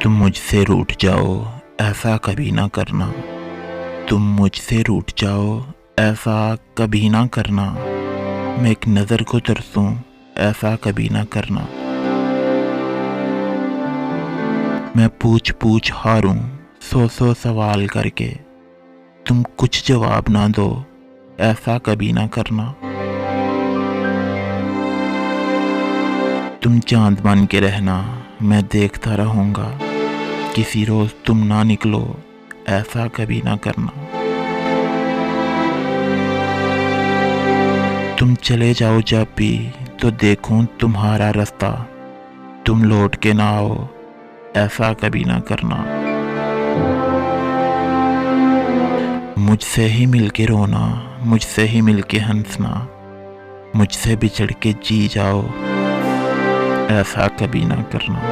तुम मुझसे रूठ जाओ, ऐसा कभी ना करना। तुम मुझसे रूठ जाओ, ऐसा कभी ना करना। मैं एक नज़र को तरसूं, ऐसा कभी ना करना। मैं पूछ पूछ हारूं, सौ सौ सवाल करके। तुम कुछ जवाब ना दो, ऐसा कभी ना करना। तुम चांद बन के रहना, मैं देखता रहूँगा। किसी रोज़ तुम ना निकलो, ऐसा कभी ना करना। तुम चले जाओ जब भी तो देखूं तुम्हारा रास्ता। तुम लौट के ना आओ, ऐसा कभी ना करना। मुझसे ही मिलके रोना, मुझसे ही मिलके हंसना। मुझसे बिछड़ के जी जाओ, ऐसा कभी ना करना।